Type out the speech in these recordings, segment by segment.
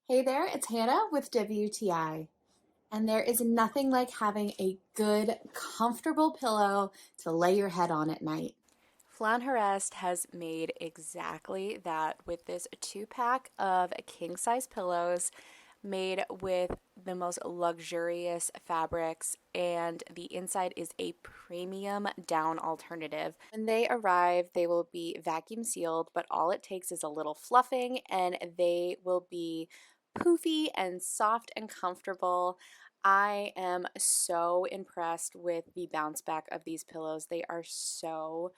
Hey there, it's Hannah with WTI. And there is nothing like having a good, comfortable pillow to lay your head on at night. Flanhorest has made exactly that with this two-pack of king-size pillows made with the most luxurious fabrics, and the inside is a premium down alternative. When they arrive, they will be vacuum sealed, but all it takes is a little fluffing and they will be poofy and soft and comfortable. I am so impressed with the bounce back of these pillows. They are so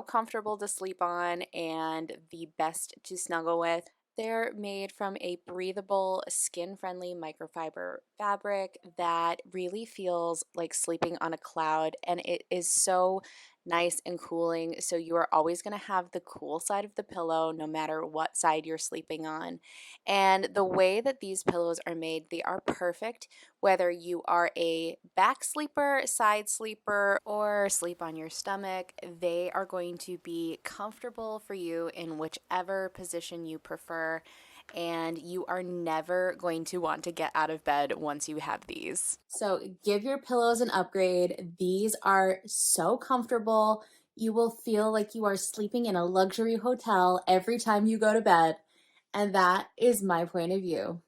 comfortable to sleep on and the best to snuggle with. They're made from a breathable, skin-friendly microfiber fabric that really feels like sleeping on a cloud, and it is so nice and cooling. So you are always going to have the cool side of the pillow no matter what side you're sleeping on. And the way that these pillows are made, they are perfect whether you are a back sleeper, side sleeper, or sleep on your stomach. They are going to be comfortable for you in whichever position you prefer, and you are never going to want to get out of bed once you have these. So give your pillows an upgrade. These are so comfortable. You will feel like you are sleeping in a luxury hotel every time you go to bed. And that is my point of view.